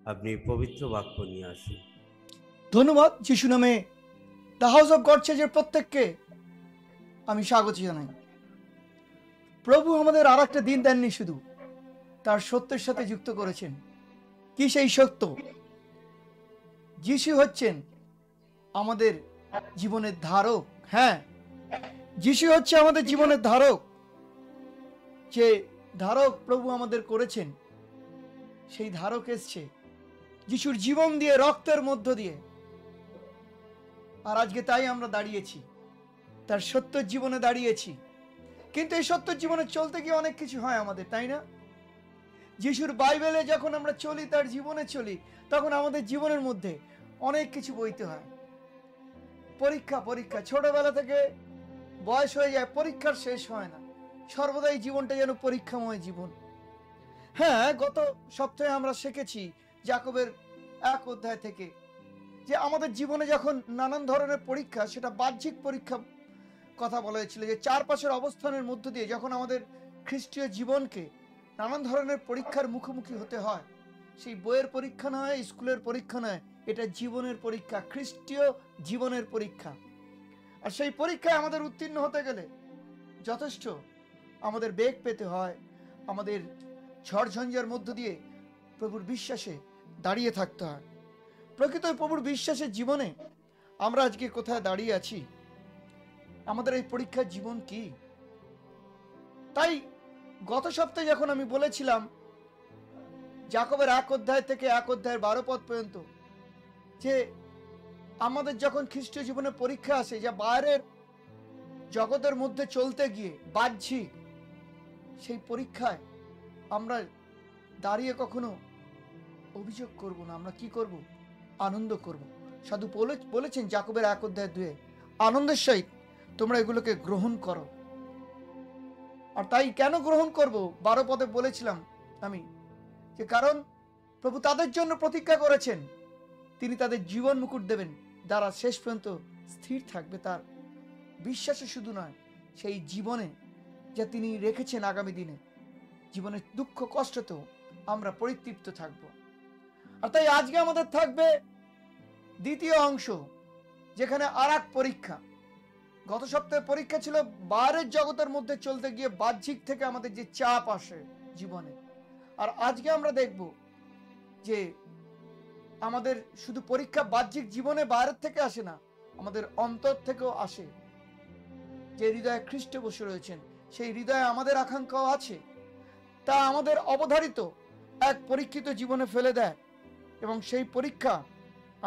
আপনি পবিত্র বাক্য নিয়ে আসুন। ধন্যবাদ। যিশু নামে দ্য হাউস অফ গড চার্চের প্রত্যেককে আমি স্বাগত জানাই। প্রভু আমাদের আর একটা দিন দেননি, শুধু তার সত্যের সাথে যুক্ত করেছেন। কি সেই সত্য? যিশু হচ্ছেন আমাদের জীবনের ধারক। হ্যাঁ, যিশু হচ্ছে আমাদের জীবনের ধারক। যে ধারক প্রভু আমাদের করেছেন, সেই ধারক এসছে যিশুর জীবন দিয়ে, রক্তের মধ্য দিয়ে। আর আজকে তাই আমরা দাঁড়িয়েছি, তার সত্য জীবনে দাঁড়িয়েছি। কিন্তু এই সত্য জীবনে চলতে গিয়ে অনেক কিছু হয় আমাদের, তাই না? যিশুর বাইবেলে যখন আমরা চলি, তার জীবনে চলি, তখন আমাদের জীবনের মধ্যে অনেক কিছু বইতে হয়। পরীক্ষা পরীক্ষা, ছোটবেলা থেকে বয়স হয়ে যায়, পরীক্ষার শেষ হয় না। সর্বদাই জীবনটা যেন পরীক্ষাময় জীবন। হ্যাঁ, গত সপ্তাহে আমরা শিখেছি যাকবের 1 অধ্যায় থেকে, যে আমাদের জীবনে যখন নানান ধরনের পরীক্ষা, সেটা বাহ্যিক পরীক্ষা কথা বলা হয়েছিল, যে চারপাশের অবস্থানের মধ্য দিয়ে যখন আমাদের খ্রিস্টীয় জীবনকে নানান ধরনের পরীক্ষার মুখোমুখি হতে হয়, সেই বইয়ের পরীক্ষা নয়, স্কুলের পরীক্ষা নয়, এটা জীবনের পরীক্ষা, খ্রিস্টীয় জীবনের পরীক্ষা। আর সেই পরীক্ষায় আমাদের উত্তীর্ণ হতে গেলে যথেষ্ট আমাদের বেগ পেতে হয়, আমাদের ঝড়ঝঞ্ঝার মধ্য দিয়ে প্রভুর বিশ্বাসে দাঁড়িয়ে থাকতে হয়। প্রকৃত প্রভুর বিশ্বাসের জীবনে আমরা আজকে কোথায় দাঁড়িয়ে আছি? আমাদের এই পরীক্ষার জীবন কি? তাই গত সপ্তাহে যখন আমি বলেছিলাম যাকবের 1 অধ্যায় থেকে 1 অধ্যায়ের 12 পদ পর্যন্ত, যে আমাদের যখন খ্রিস্টীয় জীবনে পরীক্ষা আসে, যা বাইরের জগতের মধ্যে চলতে গিয়ে বাহ্যিক, সেই পরীক্ষায় আমরা দাঁড়িয়ে কখনো অভিযোগ করব না। আমরা কি করব? আনন্দ করব। সাধু বলেছেন যাকবের 1 অধ্যায় 2, আনন্দের সহিত তোমরা এগুলোকে গ্রহণ করো। আর তাই কেন গ্রহণ করব? 12 পদে বলেছিলাম আমি, যে কারণ প্রভু তাদের জন্য প্রতিজ্ঞা করেছেন, তিনি তাদের জীবন মুকুট দেবেন, যারা শেষ পর্যন্ত স্থির থাকবে তার বিশ্বাসে, শুধু নয়, সেই জীবনে যা তিনি রেখেছেন আগামী দিনে। জীবনের দুঃখ কষ্টতেও আমরা পরিতৃপ্ত থাকব। আর তাই আজকে আমাদের থাকবে দ্বিতীয় অংশ, যেখানে আর এক পরীক্ষা। গত সপ্তাহে পরীক্ষা ছিল বাইরের জগতের মধ্যে চলতে গিয়ে বাহ্যিক থেকে আমাদের যে চাপ আসে জীবনে। আর আজকে আমরা দেখব যে আমাদের শুধু পরীক্ষা বাহ্যিক জীবনে বাইরের থেকে আসে না, আমাদের অন্তর থেকেও আসে। যে হৃদয়ে খ্রিস্ট বসে রয়েছেন, সেই হৃদয়ে আমাদের আকাঙ্ক্ষাও আছে। তা আমাদের অবধারিত এক পরীক্ষিত জীবনে ফেলে দেয়, এবং সেই পরীক্ষা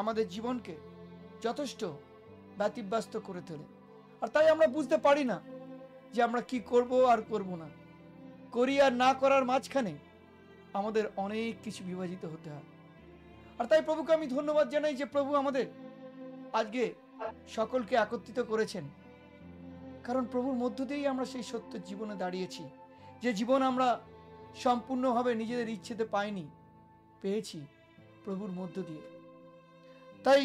আমাদের জীবনকে যথেষ্ট ব্যতিব্যস্ত করে তোলে। আর তাই আমরা বুঝতে পারি না যে আমরা কি করব আর করব না, করি আর না করার মাঝখানে আমাদের অনেক কিছু বিভাজিত হতে হয়। আর তাই প্রভুকে আমি ধন্যবাদ জানাই যে প্রভু আমাদের আজকে সকলকে একত্রিত করেছেন, কারণ প্রভুর মধ্য দিয়েই আমরা সেই সত্য জীবনে দাঁড়িয়েছি। যে জীবন আমরা সম্পূর্ণভাবে নিজেদের ইচ্ছেতে পাইনি, পেয়েছি প্রভুর মধ্য দিয়ে। তাই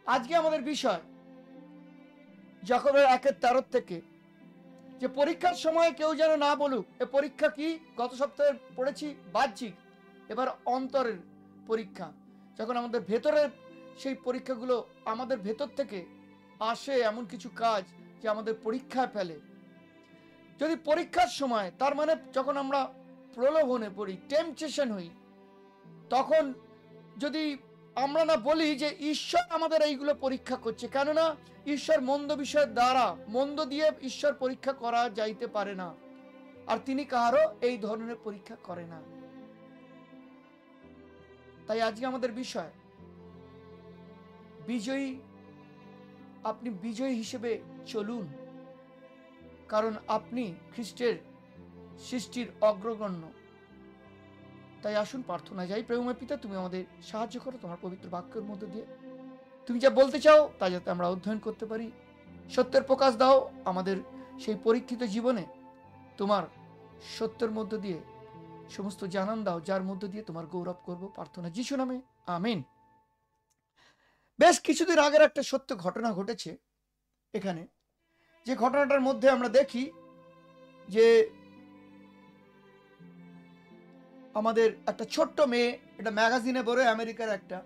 আজকে আমাদের বিষয় যাকবের 1:13 থেকে, যে পরীক্ষার সময় কেউ যেন না বলুক এ পরীক্ষা কি। গত সপ্তাহে পড়েছি বাহ্যিক, এবার অন্তরের পরীক্ষা। যখন আমাদের ভেতরের সেই পরীক্ষাগুলো আমাদের ভেতর থেকে আসে, এমন কিছু কাজ যে আমাদের পরীক্ষায় ফেলে। যদি পরীক্ষার সময়, তার মানে যখন আমরা প্রলোভনে পড়ি, টেম্পটেশন হই, তখন যদি আমরা না বলি যে ঈশ্বর আমাদের এইগুলো পরীক্ষা করছে, কেননা ঈশ্বর মন্দ বিষয়ের দ্বারা, মন্দ দিয়ে ঈশ্বর পরীক্ষা করা যাইতে পারে না, আর তিনি কারো এই ধরনের পরীক্ষা করে না। তাই আজকে আমাদের বিষয় বিজয়ী। আপনি বিজয়ী হিসেবে চলুন, কারণ আপনি খ্রিস্টের সৃষ্টির অগ্রগণ্য। তাই আসুন প্রার্থনা যাই। প্রেমময় পিতা, তুমি আমাদের সাহায্য করো তোমার পবিত্র বাক্যের মধ্যে দিয়ে। তুমি যা বলতে চাও তা যাতে আমরা অধ্যয়ন করতে পারি। সত্যের প্রকাশ দাও আমাদের সেই পরীক্ষিত জীবনে, তোমার সত্যের মধ্য দিয়ে সমস্ত জানান দাও, যার মধ্য দিয়ে তোমার গৌরব করব। প্রার্থনা যিশু নামে, আমিন। বেশ কিছুদিন আগের একটা সত্য ঘটনা ঘটেছে এখানে, যে ঘটনাটার মধ্যে আমরা দেখি যে আমাদের একটা ছোট্ট মেয়ে, এটা ম্যাগাজিনে বেরোয় আমেরিকার, একটা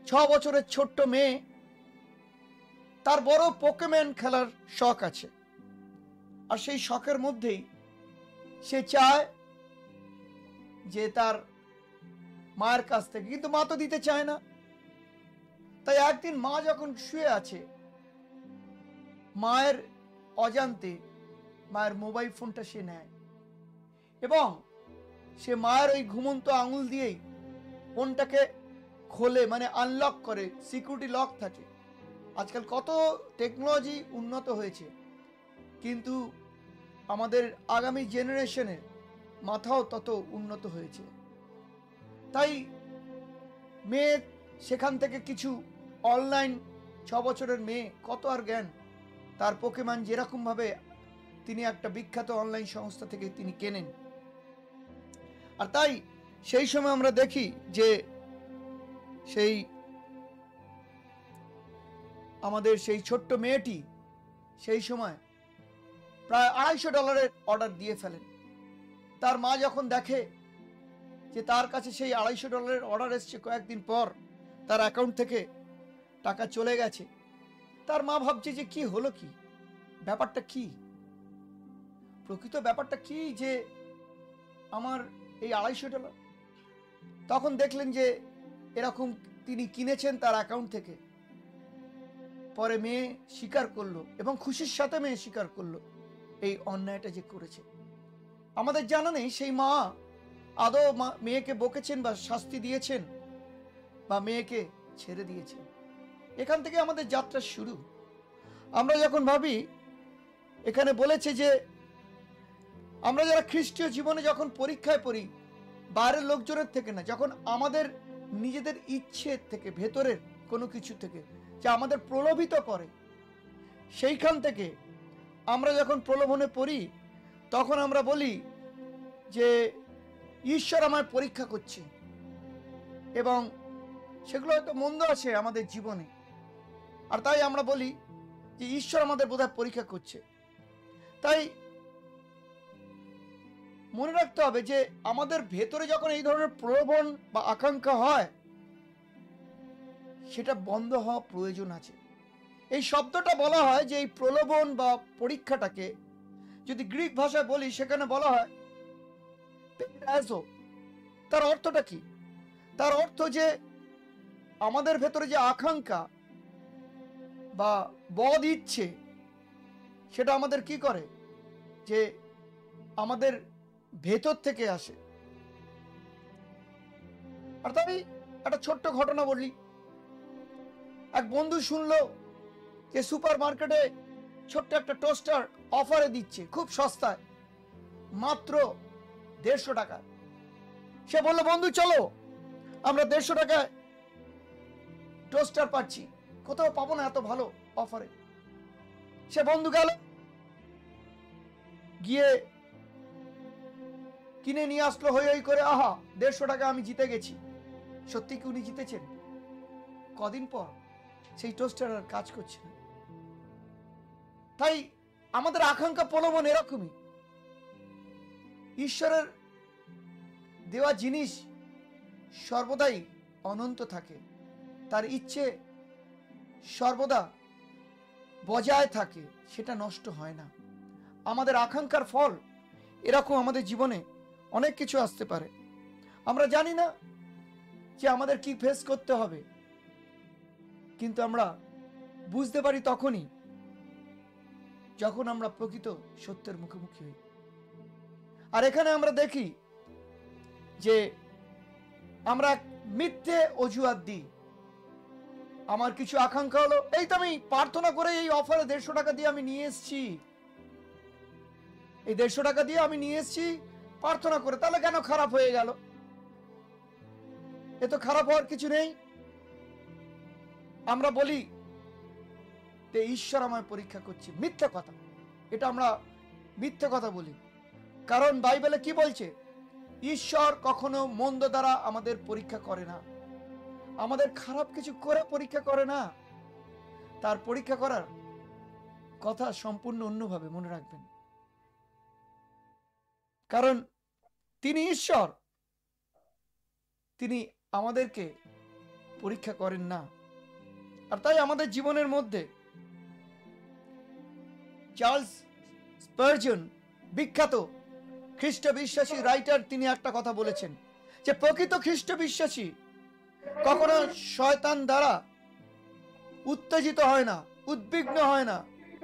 6 বছরের ছোট্ট মেয়ে, তার বড় পোকেমন খেলার শখ আছে। আর সেই শখের মধ্যেই সে চায় যে তার মায়ের কাছ থেকে, কিন্তু মা তো দিতে চায় না। তাই একদিন মা যখন শুয়ে আছে, মায়ের অজান্তে মায়ের মোবাইল ফোনটা সে নেয় এবং সে মায়ের ওই ঘুমন্ত আঙুল দিয়েই ফোনটাকে খোলে, মানে আনলক করে। সিকিউরিটি লক থাকে। আজকাল কত টেকনোলজি উন্নত হয়েছে, কিন্তু আমাদের আগামী জেনারেশনের মাথাও তত উন্নত হয়েছে। তাই মেয়ে সেখান থেকে কিছু অনলাইন, 6 বছরের মেয়ে, কত আর জ্ঞান তার, পোকেমন যেরকম ভাবে তিনি একটা বিখ্যাত অনলাইন সংস্থা থেকে তিনি কেনেন। আর তাই সেই সময় আমরা দেখি যে সেই আমাদের সেই ছোট্ট মেয়েটি সেই সময় প্রায় $250 অর্ডার দিয়ে ফেলেন। তার মা যখন দেখে যে তার কাছে সেই $250 অর্ডার এসছে, কয়েকদিন পর তার অ্যাকাউন্ট থেকে টাকা চলে গেছে, তার মা ভাবছে যে কি হলো, কি ব্যাপারটা, কি প্রকৃত ব্যাপারটা কি যে আমার এই $250। তখন দেখলেন যে এরকম তিনি কিনেছেন তার অ্যাকাউন্ট থেকে। পরে মেয়ে স্বীকার করলো এবং খুশির সাথে মেয়ে স্বীকার করলো এই অন্যায়টা যে করেছে। আমাদের জানা নেই সেই মা আদৌ মেয়েকে বকেছেন বা শাস্তি দিয়েছেন বা মেয়েকে ছেড়ে দিয়েছেন। এখান থেকে আমাদের যাত্রা শুরু। আমরা যখন ভাবি, এখানে বলেছে যে আমরা যারা খ্রিস্টীয় জীবনে যখন পরীক্ষায় পড়ি, বাইরের লোকজনের থেকে না, যখন আমাদের নিজেদের ইচ্ছে থেকে, ভেতরের কোনো কিছু থেকে যা আমাদের প্রলোভিত করে, সেইখান থেকে আমরা যখন প্রলোভনে পড়ি, তখন আমরা বলি যে ঈশ্বর আমায় পরীক্ষা করছে। এবং সেগুলো হয়তো মন্দ আছে আমাদের জীবনে, আর তাই আমরা বলি যে ঈশ্বর আমাদের বোধহয় পরীক্ষা করছে। তাই মনে রাখতে হবে যে আমাদের ভেতরে যখন এই ধরনের প্রলোভন বা আকাঙ্ক্ষা হয়, সেটা বন্ধ হওয়া প্রয়োজন আছে। এই শব্দটা বলা হয় যে এই প্রলোভন বা পরীক্ষাটাকে যদি গ্রিক ভাষায় বলি, সেখানে বলা হয় পেরাজো। তার অর্থটা কি? তার অর্থ যে আমাদের ভেতরে যে আকাঙ্ক্ষা বা বদ ইচ্ছে, সেটা আমাদের কি করে, যে আমাদের ভেতর থেকে আসে। আর তাই একটা ছোট্ট ঘটনা বলি। এক বন্ধু শুনলো যে সুপার মার্কেটে ছোট্ট একটা টোস্টার অফারে দিচ্ছে, খুব সস্তায়, মাত্র 150 টাকা। সে বললো, বন্ধু চলো, আমরা 150 টাকায় টোস্টার পাচ্ছি, কোথাও পাবো না এত ভালো অফারে। সে বন্ধু গেল, গিয়ে কিনে নিয়ে আসলো হই হই করে। আহা, 150 টাকা আমি জিতে গেছি। সত্যি কি উনি জিতেছেন? কদিন পর সেই টোস্টার আর কাজ করছে না। তাই আমাদের আকাঙ্ক্ষা প্রলোভন এরকমই। ঈশ্বরের দেওয়া জিনিস সর্বদাই অনন্ত থাকে, তার ইচ্ছে সর্বদা বজায় থাকে, সেটা নষ্ট হয় না। আমাদের আকাঙ্ক্ষার ফল এরকম আমাদের জীবনে অনেক কিছু আসতে পারে। আমরা জানি না যে আমাদের কি ফেস করতে হবে, কিন্তু আমরা বুঝতে পারি তখনই যখন আমরা প্রকৃত সত্যের মুখোমুখি হই। আর এখানে আমরা দেখি যে আমরা মিথ্যে অজুহাত দিই। আমার কিছু আকাঙ্ক্ষা হলো, এই তো আমি প্রার্থনা করে এই অফারে 150 টাকা দিয়ে আমি নিয়ে এসেছি, এই 150 টাকা দিয়ে আমি নিয়ে এসেছি প্রার্থনা করে, তাহলে কেন খারাপ হয়ে গেল? এ তো খারাপ হওয়ার কিছু নেই। আমরা বলি যে ঈশ্বর আমায় পরীক্ষা করছে। মিথ্যে কথা, এটা আমরা মিথ্যে কথা বলি। কারণ বাইবেলে কি বলছে? ঈশ্বর কখনো মন্দ দ্বারা আমাদের পরীক্ষা করে না, আমাদের খারাপ কিছু করে পরীক্ষা করে না। তার পরীক্ষা করার কথা সম্পূর্ণ অন্যভাবে, মনে রাখবেন। কারণ তিনি ঈশ্বর, তিনি আমাদেরকে পরীক্ষা করেন না। আর তাই আমাদের জীবনের মধ্যে চার্লস স্পার্জন, বিখ্যাত খ্রিস্ট বিশ্বাসী রাইটার, তিনি একটা কথা বলেছেন যে প্রকৃত খ্রিস্ট বিশ্বাসী কখনো শয়তান দ্বারা উত্তেজিত হয় না, উদ্বিগ্ন হয় না,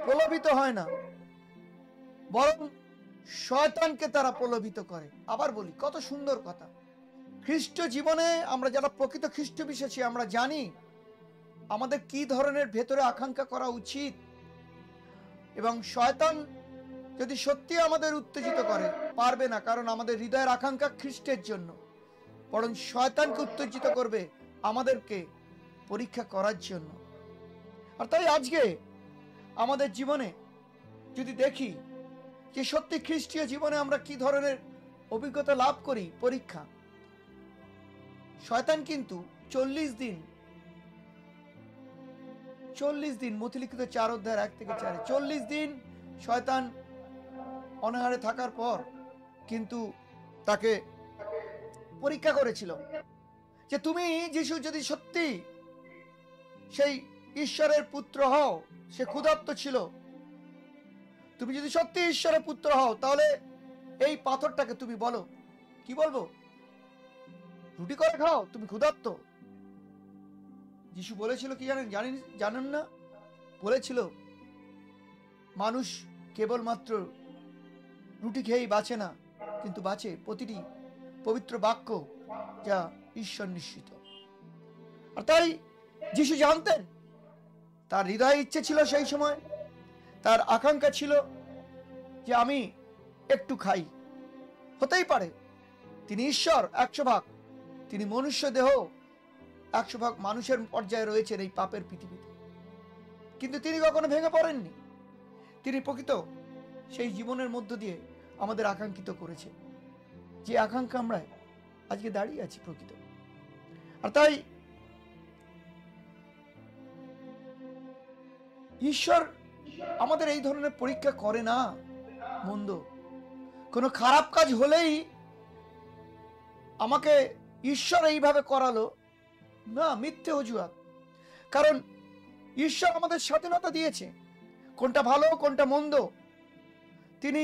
প্রলোভিত হয় না, বরং শয়তানকে তারা প্রলোভিত করে। আবার বলি, কত সুন্দর কথা। খ্রিস্ট জীবনে আমরা যারা প্রকৃত খ্রিস্ট বিশ্বাসী, আমরা জানি আমাদের কি ধরনের ভেতরে আকাঙ্ক্ষা করা উচিত, এবং শয়তান যদি সত্যি আমাদের উত্তেজিত করে পারবে না, কারণ আমাদের হৃদয়ের আকাঙ্ক্ষা খ্রিস্টের জন্য। বরং শয়তানকে উত্তেজিত করবে আমাদেরকে পরীক্ষা করার জন্য। আর তাই আজকে আমাদের জীবনে যদি দেখি যে সত্যি খ্রিস্টীয় জীবনে আমরা কি ধরনের অভিজ্ঞতা লাভ করি, পরীক্ষা। শয়তান কিন্তু 40 দিন মথিলিখিত 4 অধ্যায়ের 1 থেকে 4, 40 দিন শয়তান অনাহারে থাকার পর কিন্তু তাকে পরীক্ষা করেছিল যে তুমি যিশু যদি সত্যি সেই ঈশ্বরের পুত্র হও, সে ক্ষুধার্ত ছিল, তুমি যদি সত্যি ঈশ্বরের পুত্র হও তাহলে এই পাথরটাকে তুমি বলো, কি বলবো, রুটি করে খাও, তুমি ক্ষুধার্ত। যিশু বলেছিল কি জানেন না? বলেছিল মানুষ কেবলমাত্র রুটি খেয়েই বাঁচে না, কিন্তু বাঁচে প্রতিটি পবিত্র বাক্য যা ঈশ্বর নিশ্চিত। আর তাই যিশু জানতেন, তার হৃদয়ে ইচ্ছে ছিল, সেই সময় তার আকাঙ্ক্ষা ছিল যে আমি একটু খাই। হতেই পারে তিনি ঈশ্বর 100%, তিনি মনুষ্য দেহ 100% মানুষের পর্যায়ে রয়েছেন এই পাপের পৃথিবীতে, কিন্তু তিনি কখনো ভেঙে পড়েননি। তিনি প্রকৃত সেই জীবনের মধ্য দিয়ে আমাদের আকাঙ্ক্ষিত করেছে, যে আকাঙ্ক্ষা আমরা আজকে দাঁড়িয়ে আছি প্রকৃত। আর তাই ঈশ্বর আমাদের এই ধরনের পরীক্ষা করে না। মন্দ কোনো খারাপ কাজ হলেই আমাকে ঈশ্বর এইভাবে করালো না, মিথ্যে অজুহাত। কারণ ঈশ্বর আমাদের স্বাধীনতা দিয়েছে, কোনটা ভালো কোনটা মন্দ। তিনি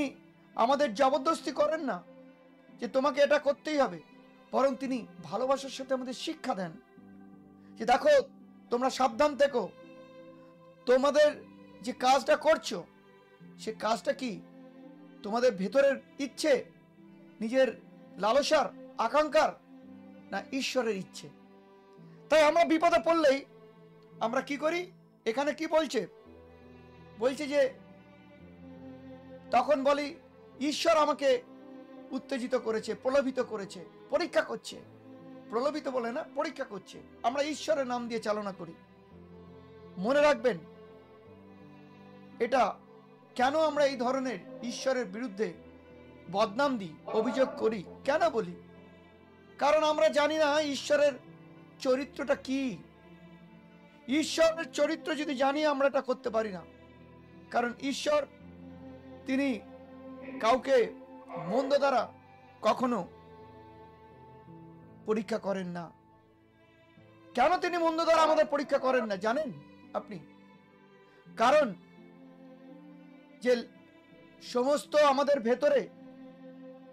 আমাদের জবরদস্তি করেন না যে তোমাকে এটা করতেই হবে, বরং তিনি ভালোবাসার সাথে আমাদের শিক্ষা দেন যে দেখো তোমরা সাবধান থেকো, তোমাদের যে কাজটা করছো সে কাজটা কি তোমাদের ভেতরের ইচ্ছে, নিজের লালসার, আকাঙ্ক্ষার, না ঈশ্বরের ইচ্ছে। তাই আমরা বিপদে পড়লেই আমরা কি করি? এখানে কি বলছে যে তখন বলি ঈশ্বর আমাকে উত্তেজিত করেছে, প্রলোভিত করেছে, পরীক্ষা করছে। প্রলোভিত বলে না, পরীক্ষা করছে। আমরা ঈশ্বরের নাম দিয়ে চালনা করি। মনে রাখবেন, এটা কেন আমরা এই ধরনের ঈশ্বরের বিরুদ্ধে বদনাম দিই, অভিযোগ করি, কেন বলি? কারণ আমরা জানি না ঈশ্বরের চরিত্রটা কি। ঈশ্বরের চরিত্র যদি জানি আমরা এটা করতে পারি না। কারণ ঈশ্বর তিনি কাউকে মন্দ দ্বারা কখনো পরীক্ষা করেন না। কেন তিনি মন্দ দ্বারা আমাদের পরীক্ষা করেন না জানেন আপনি? কারণ যে সমস্ত আমাদের ভেতরে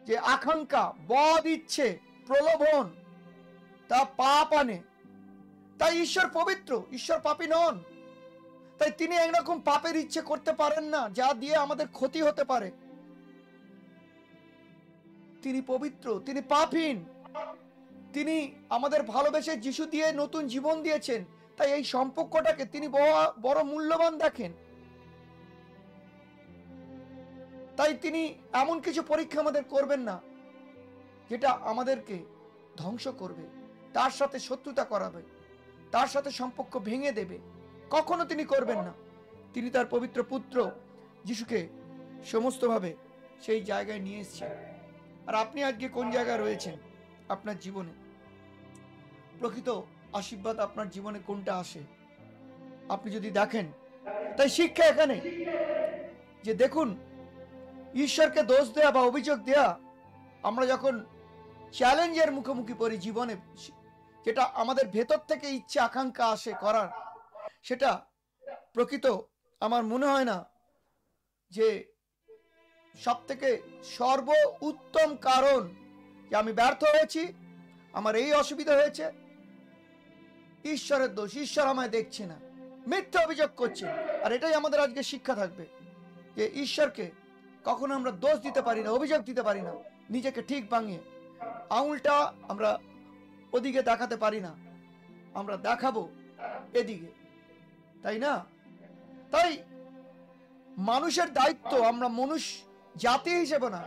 যে আকাঙ্ক্ষা, বদ ইচ্ছে, প্রলোভন, তা পাপ আনে। তাই ঈশ্বর পবিত্র, ঈশ্বর পাপী নন। তাই তিনি একরকম পাপের ইচ্ছে করতে পারেন না যা দিয়ে আমাদের ক্ষতি হতে পারে। তিনি পবিত্র, তিনি পাপহীন। তিনি আমাদের ভালোবেসে যিশু দিয়ে নতুন জীবন দিয়েছেন। তাই এই সম্পর্কটাকে তিনি বড় মূল্যবান দেখেন। তাই তিনি এমন কিছু পরীক্ষা আমাদের করবেন না যেটা আমাদেরকে ধ্বংস করবে, তার সাথে শত্রুতা করাবে, তার সাথে সম্পর্ক ভেঙে দেবে। কখনো তিনি করবেন না। তিনি তার পবিত্র পুত্র যিশুকে সমস্তভাবে সেই জায়গায় নিয়ে এসেছেন। আর আপনি আজকে কোন জায়গায় রয়েছেন আপনার জীবনে? প্রকৃত আশীর্বাদ আপনার জীবনে কোনটা আসে আপনি যদি দেখেন। তাই শিক্ষা এখানে যে দেখুন, ঈশ্বরকে দোষ দেয়া বা অভিযোগ দেয়া আমরা যখন চ্যালেঞ্জের মুখোমুখি পড়ি জীবনে, যেটা আমাদের ভেতর থেকে ইচ্ছা আকাঙ্ক্ষা আসে করার, সেটা প্রকৃত আমার মনে হয় না যে সব থেকে সর্ব উত্তম কারণ যে আমি ব্যর্থ হয়েছি, আমার এই অসুবিধা হয়েছে, ঈশ্বরের দোষ, ঈশ্বর আমায় দেখছে না, মিথ্যা অভিযোগ করছে। আর এটাই আমাদের আজকে শিক্ষা থাকবে, যে ঈশ্বরকে কখনো আমরা দোষ দিতে পারি না, অভিযোগ দিতে পারি না, নিজেকে ঠিক ভাঙিয়ে আঙুলটা আমরা ওদিকে দেখাতে পারি না, আমরা দেখাবো এদিকে, তাই না? তাই মানুষের দায়িত্ব, আমরা মানুষ জাতি হিসেবে না,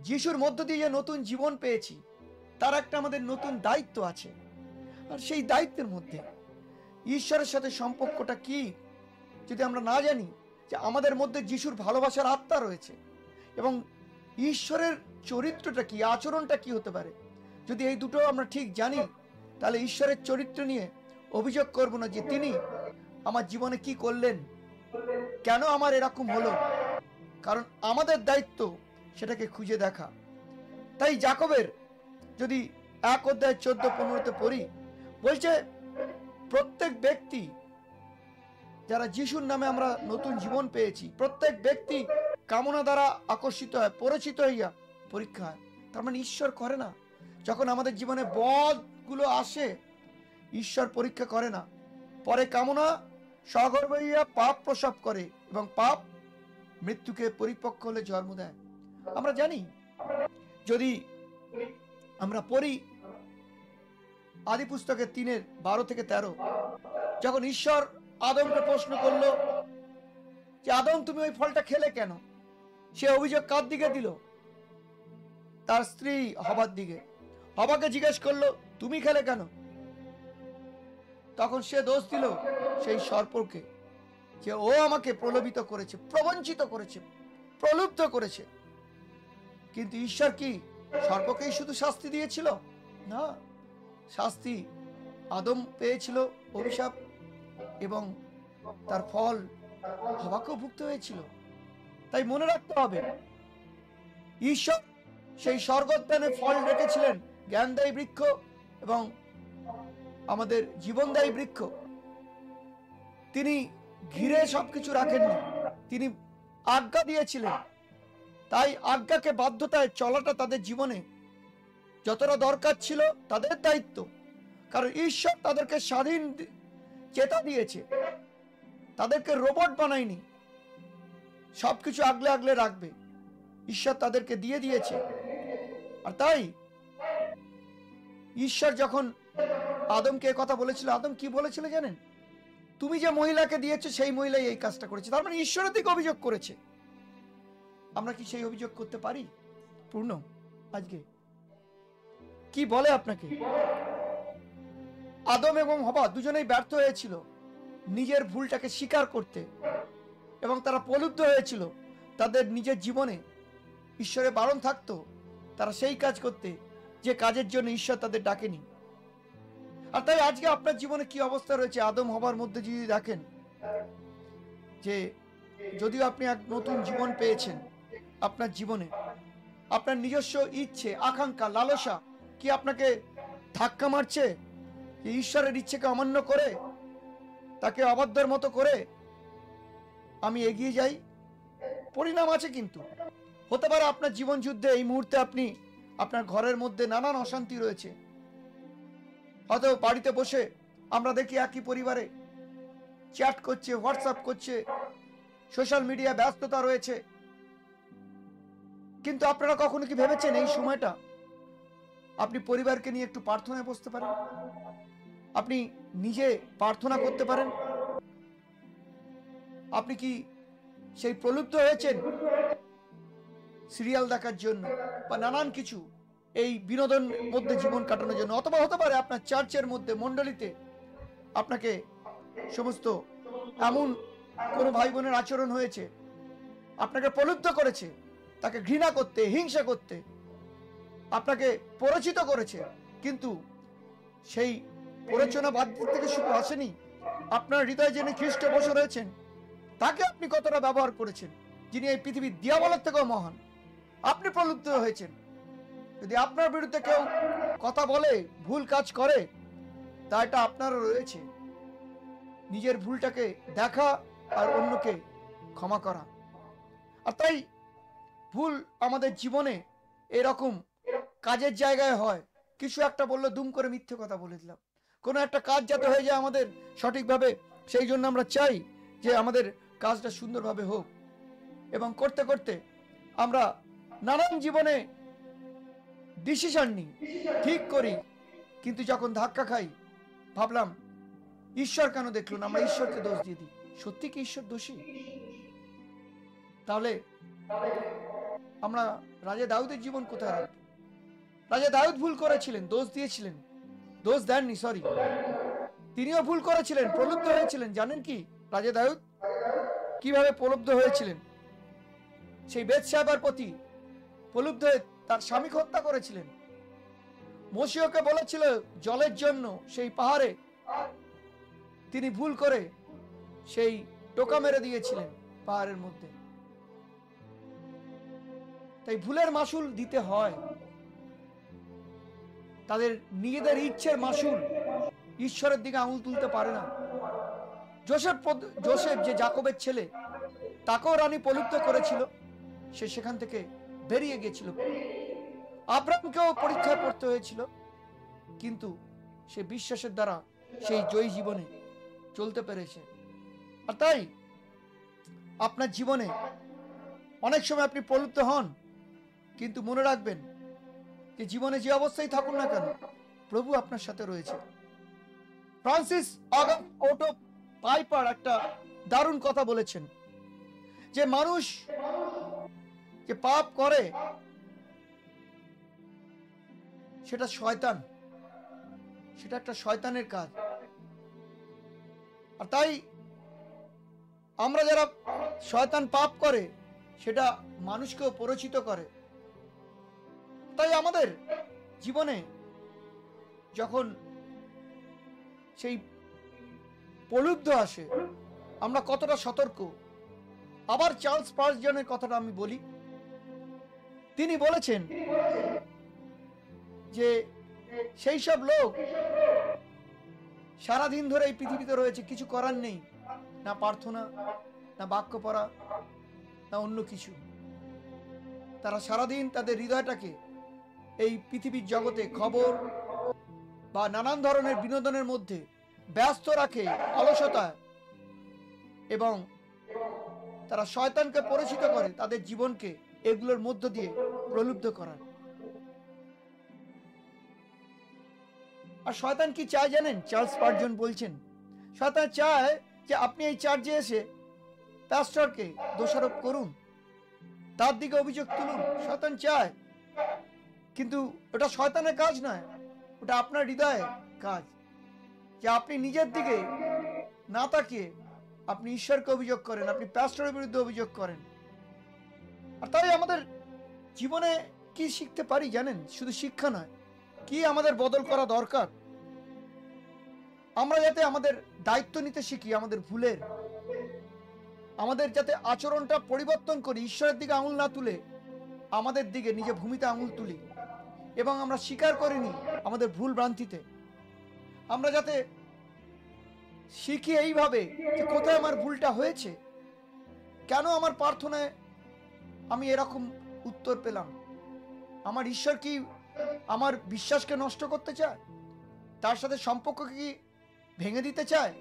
যিশুর মধ্য দিয়ে যে নতুন জীবন পেয়েছি তার একটা আমাদের নতুন দায়িত্ব আছে। আর সেই দায়িত্বের মধ্যে ঈশ্বরের সাথে সম্পর্কটা কি যদি আমরা না জানি, যে আমাদের মধ্যে যিশুর ভালোবাসার আত্মা রয়েছে এবং ঈশ্বরের চরিত্রটা কি, আচরণটা কি হতে পারে, যদি এই দুটো আমরা ঠিক জানি, তাহলে ঈশ্বরের চরিত্র নিয়ে অভিযোগ করব না যে তিনি আমার জীবনে কি করলেন, কেন আমার এরকম হলো, কারণ আমাদের দায়িত্ব সেটাকে খুঁজে দেখা। তাই যাকবের যদি 1:14-15 পড়ি, বলছে প্রত্যেক ব্যক্তি, যারা যিশুর নামে আমরা নতুন জীবন পেয়েছি, প্রত্যেক ব্যক্তি কামনা দ্বারা আকর্ষিত হয়, পরিচিত হইয়া পরীক্ষা হয়। তার মানে ঈশ্বর করে না, যখন আমাদের জীবনে বদগুলো আসে ঈশ্বর পরীক্ষা করে না, পরে কামনা সগর্ব হইয়া পাপ প্রসব করে এবং পাপ মৃত্যুকে পরিপক্ক হলে জন্ম দেয়। আমরা জানি, যদি আমরা পড়ি আদি পুস্তকে 3:12-13, যখন ঈশ্বর আদমকে প্রশ্ন করলো যে আদম তুমি ওই ফলটা খেলে কেন, সে অভিযোগ কার দিকে দিল? তার স্ত্রী হবার দিকে। হবাকে জিজ্ঞেস করলো তুমি খেলে কেন, তখন সে দোষ দিল সেই সর্পকে, যে ও আমাকে প্রলোভিত করেছে, প্রবঞ্চিত করেছে, প্রলুব্ধ করেছে। কিন্তু ঈশ্বর কি সর্পকেই শুধু শাস্তি দিয়েছিল? না, শাস্তি আদম পেয়েছিল, অভিশাপ, এবং তার ফল হওয়াকেও ভুগতে হয়েছিল। তাই মনে রাখতে হবে, ঈশ্বর সেই স্বর্গোদ্যানে ফল রেখেছিলেন, জ্ঞানদায়ী বৃক্ষ এবং আমাদের জীবনদায়ী বৃক্ষ। তিনি ঘিরে সবকিছু রাখেননি, তিনি আজ্ঞা দিয়েছিলেন। তাই আজ্ঞাকে বাধ্যতায় চলাটা তাদের জীবনে যতটা দরকার ছিল, তাদের দায়িত্ব, কারণ ঈশ্বর তাদেরকে স্বাধীন চেতা দিয়েছে, তাদেরকে রোবট বানায়নি, সবকিছু আগলে আগলে রাখবে, ঈশ্বর তাদেরকে দিয়ে দিয়েছে। আর তাই ঈশ্বর যখন আদমকে কথা বলেছিল, আদম কি বলেছিল জানেন? তুমি যে মহিলাকে দিয়েছো সেই মহিলাই এই কাজটা করেছে। তার মানে ঈশ্বরের দিকে অভিযোগ করেছে। আমরা কি সেই অভিযোগ করতে পারি? পূর্ণ আজকে কি বলে আপনাকে? আদম এবং হবা দুজনেই ব্যর্থ হয়েছিল নিজের ভুলটাকে স্বীকার করতে, এবং তারা প্রলুব্ধ হয়েছিল তাদের নিজের জীবনে। ঈশ্বরের বারণ থাকতো তারা সেই কাজ করতে যে কাজের জন্য ঈশ্বর তাদের ডাকেনি। আর তাই আজকে আপনার জীবনে কি অবস্থা রয়েছে আদম হবার মধ্যে যদি দেখেন, যে যদিও আপনি এক নতুন জীবন পেয়েছেন, আপনার জীবনে আপনার নিজস্ব ইচ্ছে, আকাঙ্ক্ষা, লালসা কি আপনাকে ধাক্কা মারছে, যে ঈশ্বরের ইচ্ছেকে অমান্য করে, তাকে অবাধ্যের মতো করে আমি এগিয়ে যাই? পরিণাম আছে, কিন্তু হতে পারে আপনার জীবন যুদ্ধে এই মুহূর্তে আপনি, আপনার ঘরের মধ্যে নানান অশান্তি রয়েছে। হয়তো বাড়িতে বসে আমরা দেখি একই পরিবারে চ্যাট করছে, হোয়াটসঅ্যাপ করছে, সোশ্যাল মিডিয়া ব্যস্ততা রয়েছে, কিন্তু আপনারা কখনো কি ভেবেছেন এই সময়টা আপনি পরিবারকে নিয়ে একটু প্রার্থনায় বসতে পারেন? আপনি নিজে প্রার্থনা করতে পারেন? আপনি কি সেই প্রলুব্ধ হয়েছেন সিরিয়াল দেখার জন্য বা নানান কিছু এই বিনোদন মধ্যে জীবন কাটানোর জন্য? অথবা হতে পারে আপনার চার্চের মধ্যে, মণ্ডলীতে আপনাকে সমস্ত এমন কোনো ভাই বোনের আচরণ হয়েছে, আপনাকে প্রলুব্ধ করেছে তাকে ঘৃণা করতে, হিংসা করতে, আপনাকে পরিচিত করেছে, কিন্তু সেই প্ররোচনা বাদ থেকে শুধু আসেনি, আপনার হৃদয়ে যিনি খ্রিস্ট বসে রয়েছেন তাকে আপনি কতটা ব্যবহার করেছেন, যিনি এই পৃথিবীর দিয়াবলের থেকেও মহান। আপনি প্রলুব্ধ হয়েছেন, যদি আপনার বিরুদ্ধে কেউ কথা বলে, ভুল কাজ করে, তা এটা আপনারও রয়েছে। নিজের ভুলটাকে দেখা আর অন্যকে ক্ষমা করা। আর তাই ভুল আমাদের জীবনে এরকম কাজের জায়গায় হয়, কিছু একটা বললো, দুম করে মিথ্যে কথা বলে দিলাম। কোনো একটা কাজ যাতে হয়ে যায় আমাদের সঠিকভাবে, সেই জন্য আমরা চাই যে আমাদের কাজটা সুন্দরভাবে হোক, এবং করতে করতে আমরা নানান জীবনে ডিসিশন নিই, ঠিক করি, কিন্তু যখন ধাক্কা খাই ভাবলাম ঈশ্বর কেন দেখলো না, আমরা ঈশ্বরকে দোষ দিয়ে দিই। সত্যি কি ঈশ্বর দোষী? তাহলে আমরা রাজা দাউদের জীবন কোথায় রাখবো? রাজা দাউদ ভুল করেছিলেন, দোষ দিয়েছিলেন, দোষ দেননি, সরি, তিনিও ভুল করেছিলেন, প্রলুব্ধ হয়েছিলেন। জানেন কি রাজা দাউদ কিভাবে প্রলুব্ধ হয়েছিলেন? সেই বেতশাবার প্রতি প্রলুব্ধ হয়ে তার স্বামীকে হত্যা করেছিলেন। মসিহকে বলেছিল জলের জন্য সেই পাহাড়ে, তিনি ভুল করে সেই টোকা মেরে দিয়েছিলেন পাহাড়ের মধ্যে। তাই ভুলের মাসুল দিতে হয়, তাদের নিজেদের ইচ্ছের মাসুল। ঈশ্বরের দিকে আঙুল তুলতে পারে না। জোসেফ যে যাকবের ছেলে, তাকেও রানী প্রলুব্ধ করেছিল, সে সেখান থেকে বেরিয়ে গেছিল। আব্রাহামকেও পরীক্ষায় পড়তে হয়েছিল, কিন্তু সে বিশ্বাসের দ্বারা সেই জয়ী জীবনে চলতে পেরেছে। আর তাই আপনার জীবনে অনেক সময় আপনি প্রলুব্ধ হন, কিন্তু মনে রাখবেন যে জীবনে যে অবস্থায় থাকুন না কেন, প্রভু আপনার সাথে রয়েছে। ফ্রান্সিস ওটো পাইপার একটা দারুণ কথা বলেছেন, যে মানুষ যে পাপ করে সেটা শয়তান, সেটা একটা শয়তানের কাজ। আর তাই আমরা যারা শয়তান পাপ করে, সেটা মানুষকেও পরিচিত করে। তাই আমাদের জীবনে যখন সেই প্রলুব্ধ আসে, আমরা কতটা সতর্ক। আবার চার্লস স্পার্জনের কথাটা আমি বলি। তিনি বলেছেন যে সেই সব লোক সারাদিন ধরে এই পৃথিবীতে রয়েছে, কিছু করার নেই, না প্রার্থনা, না বাক্য পড়া, না অন্য কিছু। তারা সারাদিন তাদের হৃদয়টাকে এই পৃথিবীর জগতে খবর বা নানান ধরনের বিনোদনের মধ্যে ব্যস্ত রাখে, অলসতায়, এবং তারা শয়তানকে পরিচিত করে তাদের জীবনকে এগুলোর মধ্য দিয়ে প্রলুব্ধ করার। আর শয়তান কি চায় জানেন? চার্লস স্পার্জন বলছেন, শয়তান চায় যে আপনি এই চার্চে এসে প্যাস্টরকে দোষারোপ করুন, তার দিকে অভিযোগ তুলুন। শয়তান চায়, কিন্তু ওটা শয়তানের কাজ নয়, ওটা আপনার হৃদয়ের কাজ, যে আপনি নিজের দিকে না তাকিয়ে আপনি ঈশ্বরকে অভিযোগ করেন, আপনি প্যাস্টরের বিরুদ্ধে অভিযোগ করেন। আর তাই আমাদের জীবনে কি শিখতে পারি জানেন? শুধু শিক্ষা নয়, কি আমাদের বদল করা দরকার। আমরা যাতে আমাদের দায়িত্ব নিতে শিখি আমাদের ভুলের, আমাদের যাতে আচরণটা পরিবর্তন করি, ঈশ্বরের দিকে আঙুল না তুলে আমাদের দিকে নিজে ভূমিতে আঙুল তুলি, এবং আমরা স্বীকার করিনি আমাদের ভুল ভ্রান্তিতে। আমরা যাতে শিখি এইভাবে যে কোথায় আমার ভুলটা হয়েছে, কেন আমার প্রার্থনায় আমি এরকম উত্তর পেলাম। আমার ঈশ্বর কি আমার বিশ্বাসকে নষ্ট করতে চায়? তার সাথে সম্পর্ককে কি ভেঙে দিতে চায়?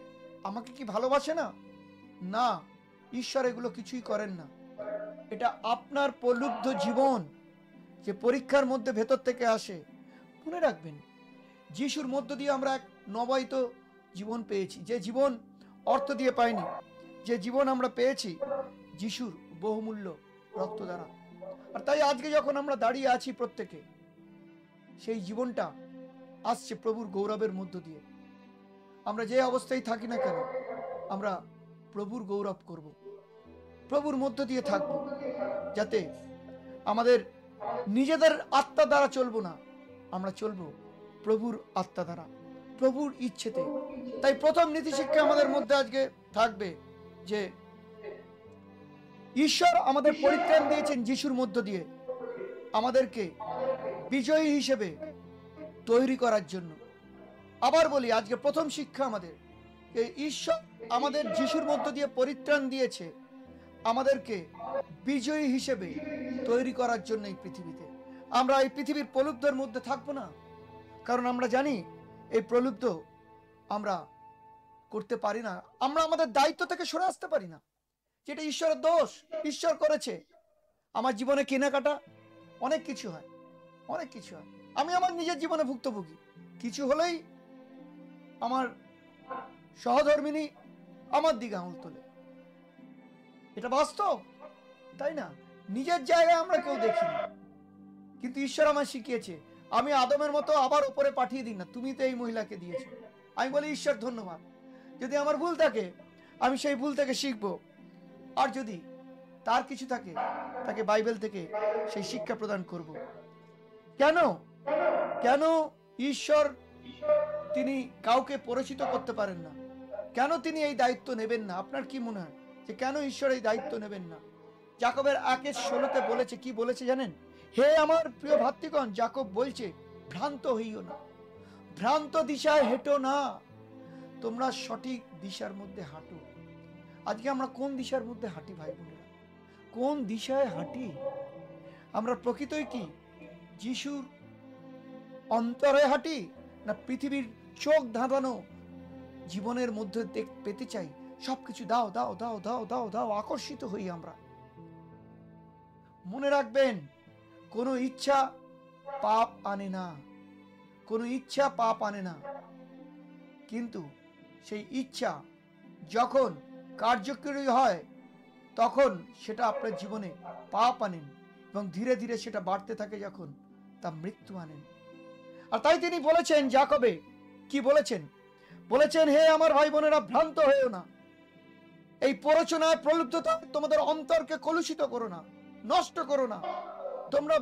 আমাকে কি ভালোবাসে না? না, ঈশ্বর এগুলো কিছুই করেন না। এটা আপনার প্রলুব্ধ জীবন যে পরীক্ষার মধ্যে ভেতর থেকে আসে। মনে রাখবেন, যিশুর মধ্য দিয়ে আমরা এক নবায়িত জীবন পেয়েছি, যে জীবন অর্থ দিয়ে পাইনি, যে জীবন আমরা পেয়েছি যিশুর বহুমূল্য রক্ত দ্বারা। আর তাই আজকে যখন আমরা দাঁড়িয়ে আছি প্রত্যেকে, সেই জীবনটা আসছে প্রভুর গৌরবের মধ্য দিয়ে। আমরা যে অবস্থায় থাকি না কেন, আমরা প্রভুর গৌরব করব, প্রভুর মধ্য দিয়ে থাকব, যাতে আমাদের নিজেদের আত্মা দ্বারা চলবো না, আমরা চলবো প্রভুর আত্মা দ্বারা, প্রভুর ইচ্ছেতে। তাই প্রথম নীতি শিক্ষা আমাদের মধ্যে আজকে থাকবে যে ঈশ্বর আমাদের পরিত্রাণ দিয়েছেন যিশুর মধ্য দিয়ে, আমাদেরকে বিজয়ী হিসেবে তৈরি করার জন্য। আবার বলি, আজকে প্রথম শিক্ষা আমাদের, যে ঈশ্বর আমাদের যিশুর মধ্য দিয়ে পরিত্রাণ দিয়েছে আমাদেরকে বিজয়ী হিসেবে তৈরি করার জন্য এই পৃথিবীতে। আমরা এই পৃথিবীর প্রলুব্ধের মধ্যে থাকবো না, কারণ আমরা জানি এই প্রলুব্ধ আমরা করতে পারি না। আমরা আমাদের দায়িত্ব থেকে সরে আসতে পারি না, যেটা ঈশ্বরের দোষ। ঈশ্বর করেছে। আমার জীবনে কেনাকাটা অনেক কিছু হয়, অনেক কিছু হয়। আমি আমার নিজের জীবনে ভুক্তভোগী। কিছু হলেই আমার সহধর্মিনী আমার দিকে আঙুল তোলে। এটা বাস্তব, তাই না? নিজের জায়গায় আমরা কেউ দেখি না, কিন্তু ঈশ্বর আমায় শিখিয়েছে আমি আদমের মতো আবার উপরে পাঠিয়ে দিই না, তুমি তো এই মহিলাকে দিয়েছো। আমি বলি, ঈশ্বর ধন্যবাদ। যদি আমার ভুল থাকে আমি সেই ভুল থেকে শিখবো, আর যদি তার কিছু থাকে তাকে বাইবেল থেকে সেই শিক্ষা প্রদান করব। কেন কেন ঈশ্বর তিনি কাউকে পরিচিত করতে পারেন না? কেন তিনি এই দায়িত্ব নেবেন না? আপনার কি মনে হয় যে কেন ঈশ্বর এই দায়িত্ব নেবেন না? যাকবের 1:16 বলেছে, কি বলেছে জানেন? হে আমার প্রিয় ভাতৃগণ, যাকব বলছে, ভ্রান্ত হইও না, ভ্রান্ত দিশায় হেঁটো না, তোমরা সঠিক দিশার মধ্যে হাঁটো। আজকে আমরা কোন দিশার মধ্যে হাঁটি ভাই বোনেরা? কোন দিশায় হাঁটি? আমরা প্রকৃতই কি যিশুর অন্তরে হাঁটি, না পৃথিবীর চোখ ধাঁধানো জীবনের মধ্যে পেতে চাই? সবকিছু দাও দাও দাও দাও দাও দাও, আকর্ষিত হই আমরা। মনে রাখবেন, কোনো ইচ্ছা পাপ আনে না, কোনো ইচ্ছা পাপ আনে না, কিন্তু সেই ইচ্ছা যখন কার্যকরী হয় তখন সেটা আপনার জীবনে পাপ আনেন, এবং ধীরে ধীরে সেটা বাড়তে থাকে, যখন তা মৃত্যু আনেন। আর তাই তিনি বলেছেন, যাকবে কি বলেছেন? বলেছেন, হে আমার ভাই বোনেরা, ভ্রান্ত হয়েও না, এই প্ররোচনায় প্রলুব্ধতা তোমাদের অন্তরকে কলুষিত করো না, নষ্ট করো না। তোমরা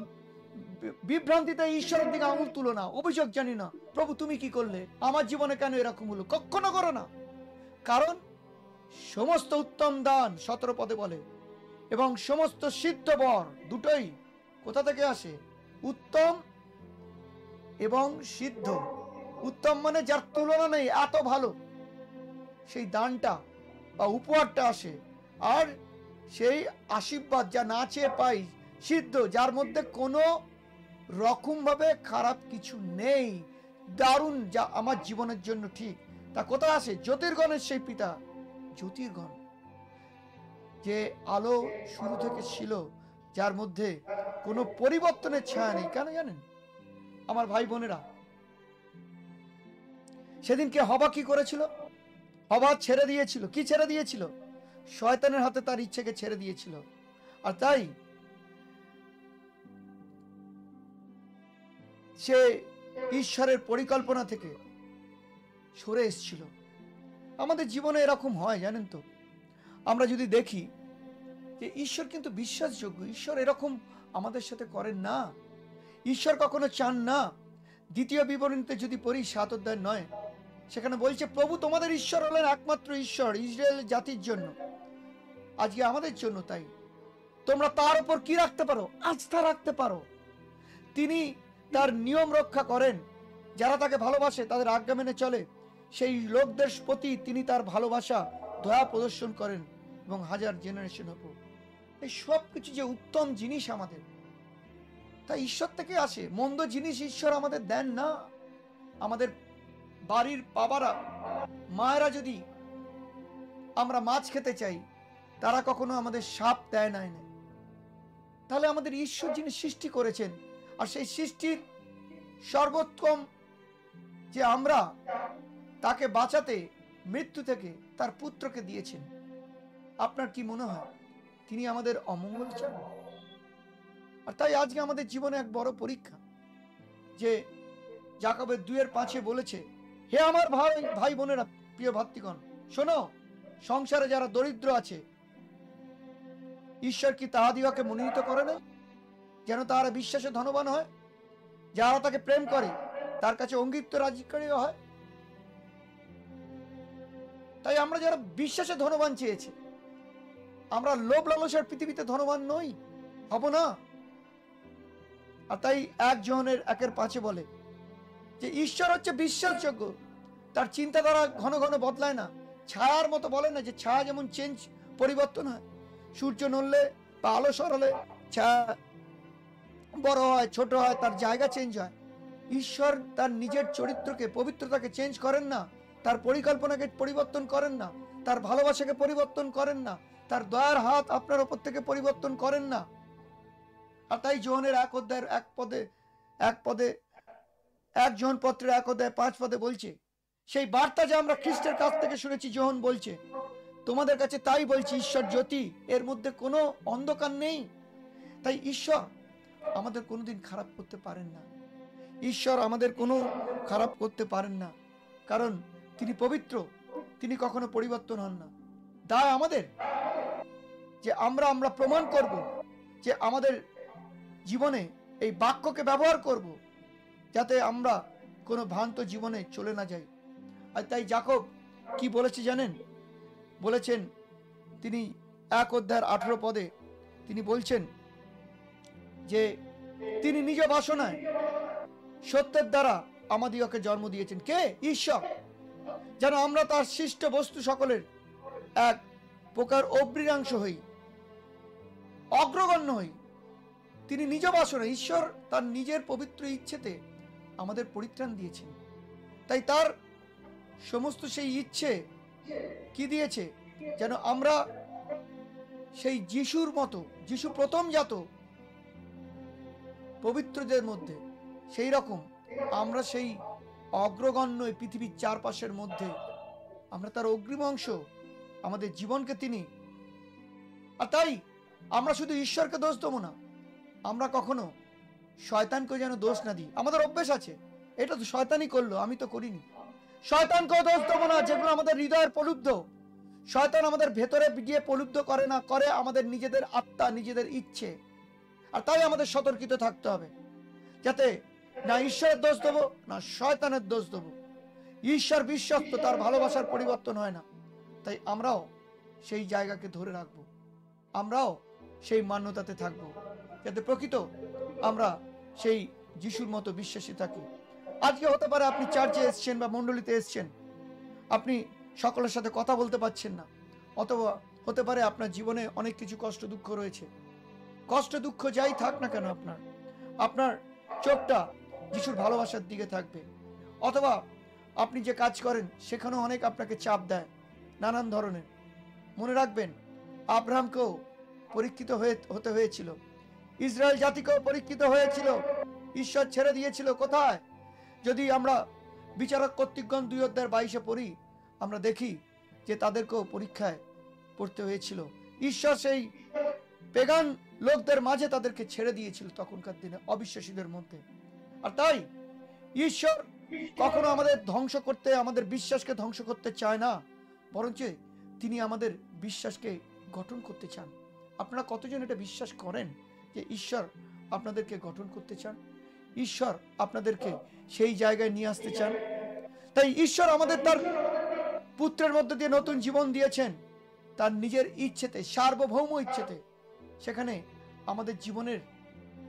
বিভ্রান্তিতে ঈশ্বরের দিকে আঙুল তুলো না, অভিযোগ জানি না, প্রভু তুমি কি করলে, আমার জীবনে কেন এরকম হলো, কখনো করো না। কারণ সমস্ত উত্তম দান 17 পদে বলে, এবং সমস্ত সিদ্ধ বর, দুটোই কোথা থেকে আসে? উত্তম এবং সিদ্ধ। উত্তম মানে যার তুলনা নেই, এত ভালো সেই দানটা বা উপহারটা আসে, আর সেই আশীর্বাদ যা না চেয়ে পাই, সিদ্ধ, যার মধ্যে কোনো রকম ভাবে খারাপ কিছু নেই, দারুণ, যা আমার জীবনের জন্য ঠিক। তা কোথায় আসে? জ্যোতির্গণের সেই পিতা, জ্যোতির্গণ, যে আলো শুরু থেকে ছিল, যার মধ্যে কোনো পরিবর্তনের ছায়া নেই। কেন জানেন আমার ভাই বোনেরা? সেদিনকে হবা কি করেছিল? হবা ছেড়ে দিয়েছিল। কি ছেড়ে দিয়েছিল? শয়তানের হাতে তার ইচ্ছেকে ছেড়ে দিয়েছিল। আর তাই সে ঈশ্বরের পরিকল্পনা থেকে সরে এসেছিল। আমাদের জীবনে এরকম হয় জানেন তো? আমরা যদি দেখি যে ঈশ্বর কিন্তু বিশ্বাসযোগ্য, ঈশ্বর এরকম আমাদের সাথে করেন না। ঈশ্বর কখনো চান না। দ্বিতীয় বিবরণীতে যদি পড়ি 7 অধ্যায় 9, সেখানে বলছে, প্রভু তোমাদের ঈশ্বর হলেন একমাত্র ঈশ্বর ইসরায়েল জাতির জন্য, আজকে আমাদের জন্য। তাই তোমরা তার উপর কি রাখতে পারো? আস্থা রাখতে পারো। তিনি তার নিয়ম রক্ষা করেন, যারা তাকে ভালোবাসে, তাদের আজ্ঞা মেনে চলে, সেই লোকদের প্রতি তিনি তার ভালোবাসা, দয়া প্রদর্শন করেন, এবং হাজার জেনারেশন হবো। এই সব কিছু যে উত্তম জিনিস আমাদের, তাই ঈশ্বর থেকে আসে। মন্দ জিনিস ঈশ্বর আমাদের দেন না। আমাদের বাড়ির বাবারা, মায়েরা যদি আমরা মাছ খেতে চাই, তারা কখনো আমাদের সাপ দেয় না এনে। তাহলে আমাদের ঈশ্বর যিনি সৃষ্টি করেছেন, আর সেই সৃষ্টির সর্বোত্তম যে আমরা তাকে বাঁচাতে মৃত্যু থেকে তার পুত্রকে দিয়েছেন, আপনার কি মনে হয় তিনি আমাদের অমঙ্গল চান? আর তাই আজকে আমাদের জীবনে এক বড় পরীক্ষা, যে যাকবের 2:5 বলেছে, হে আমার ভাই বোনেরা, প্রিয় ভাতৃগণ, শোনো, সংসারে যারা দরিদ্র আছে, ঈশ্বর কি তাহাদিগকে মনোনীত করে না, যেন তারা বিশ্বাসে ধনবান হয়? যারা তাকে প্রেম করে তার কাছে অঙ্গীত্ব রাজিকারী হয়। তাই আমরা যারা বিশ্বাসে ধনবান চেয়েছি, আমরা লোভ লালসার পৃথিবীতে ধনবান নই, হব না। আর তাই 1 যোহনের 1:5 বলে যে ঈশ্বর হচ্ছে বিশ্বাসযোগ্য, তার চিন্তাধারা ঘন ঘন বদলায় না। ছায়ার মতো বলে না যে ছায়া যেমন পরিবর্তন হয়, সূর্য নড়লে বা আলো সরালে ছায়া বড় হয়, ছোট হয়, তার জায়গা চেঞ্জ হয়। ঈশ্বর তার নিজের চরিত্রকে, পবিত্রতাকে চেঞ্জ করেন না, তার পরিকল্পনাকে পরিবর্তন করেন না, তার ভালোবাসাকে পরিবর্তন করেন না, তার দয়ার হাত আপনার উপর থেকে পরিবর্তন করেন না। আর তাই যোহনের 1 যোহন পত্রের 1:5 বলছে, সেই বার্তা যে আমরা খ্রিস্টের কাছ থেকে শুনেছি, যোহন বলছে, তোমাদের কাছে তাই বলছি, ঈশ্বর জ্যোতি, এর মধ্যে কোনো অন্ধকার নেই। তাই ঈশ্বর আমাদের কোনোদিন খারাপ করতে পারেন না। ঈশ্বর আমাদের কোনো খারাপ করতে পারেন না, কারণ তিনি পবিত্র, তিনি কখনো পরিবর্তন হন না। দায় আমাদের যে আমরা প্রমাণ করব যে আমাদের জীবনে এই বাক্যকে ব্যবহার করব, যাতে আমরা কোনো ভ্রান্ত জীবনে চলে না যাই। আর তাই যাকব কি বলেছে জানেন? বলেছেন তিনি 1:18 তিনি বলছেন যে তিনি নিজ বাসনায় সত্যের দ্বারা আমাদিগকে জন্ম দিয়েছেন। কে? ঈশ্বর। যেন আমরা তার সৃষ্ট বস্তু সকলের এক প্রকার অবৃরাংশ হই, অগ্রগণ্য হই। তিনি নিজ বাসনায়, ঈশ্বর তার নিজের পবিত্র ইচ্ছেতে আমাদের পরিত্রাণ দিয়েছেন। তাই তার সমস্ত সেই ইচ্ছে কি দিয়েছে? যেন আমরা সেই যিশুর মতো, যিশু প্রথম জাত পবিত্রদের মধ্যে, সেই রকম আমরা সেই অগ্রগণ্য পৃথিবীর চারপাশের মধ্যে আমরা তার অগ্রিম অংশ, আমাদের জীবনকে তিনি। আর তাই আমরা শুধু ঈশ্বরকে দোষ দেবো না, আমরা কখনো শয়তানকে যেন দোষ না দিই। আমাদের অভ্যেস আছে, এটা তো শয়তানই করলো, আমি তো করিনি। শয়তানকেও দোষ দেবো না, যেগুলো আমাদের হৃদয়ের প্রলুব্ধ। শয়তান আমাদের ভেতরে গিয়ে প্রলুব্ধ করে না, করে আমাদের নিজেদের আত্মা, নিজেদের ইচ্ছে। আর তাই আমাদের সতর্কিত থাকতে হবে, যাতে না ঈশ্বরের দোষ দেবো, না শয়তানের দোষ দেবো। ঈশ্বর বিশ্বস্ত, তার ভালোবাসার পরিবর্তন হয় না। তাই আমরাও সেই জায়গাকে ধরে রাখবো, আমরাও সেই মান্যতাতে থাকবো, যাতে প্রকৃত আমরা সেই যিশুর মতো বিশ্বাসী থাকি। আজকে হতে পারে আপনি চার্চে এসছেন বা মণ্ডলীতে এসছেন, আপনি সকলের সাথে কথা বলতে পারছেন না, অথবা হতে পারে আপনার জীবনে অনেক কিছু কষ্ট দুঃখ রয়েছে। কষ্ট দুঃখ যাই থাক না কেন, আপনার চোখটা যিশুর ভালোবাসার দিকে থাকবে। অথবা আপনি যে কাজ করেন সেখানেও অনেক আপনাকে চাপ দেয় নানান ধরনের। মনে রাখবেন, আব্রাহামকেও পরীক্ষিত হতে হয়েছিল, ইসরায়েল জাতিকেও পরীক্ষিত হয়েছিল। ঈশ্বর ছেড়ে দিয়েছিল কোথায়? যদি আমরা বিচারক কর্তৃকগণ 2:22 পড়ি, আমরা দেখি যে তাদেরকেও পরীক্ষায় পড়তে হয়েছিল। ঈশ্বর সেই পেগান লোকদের মাঝে তাদেরকে ছেড়ে দিয়েছিল তখনকার দিনে, অবিশ্বাসীদের মধ্যে। আর তাই ঈশ্বর কখনো আমাদের ধ্বংস করতে, আমাদের বিশ্বাসকে ধ্বংস করতে চায় না, বরঞ্চ তিনি আমাদের বিশ্বাসকে গঠন করতে চান। আপনারা কতজন এটা বিশ্বাস করেন যে ঈশ্বর আপনাদেরকে গঠন করতে চান? ঈশ্বর আপনাদেরকে সেই জায়গায় নিয়ে আসতে চান। তাই ঈশ্বর আমাদের তার পুত্রের মধ্যে দিয়ে নতুন জীবন দিয়েছেন, তার নিজের ইচ্ছেতে, সার্বভৌম ইচ্ছেতে। সেখানে আমাদের জীবনের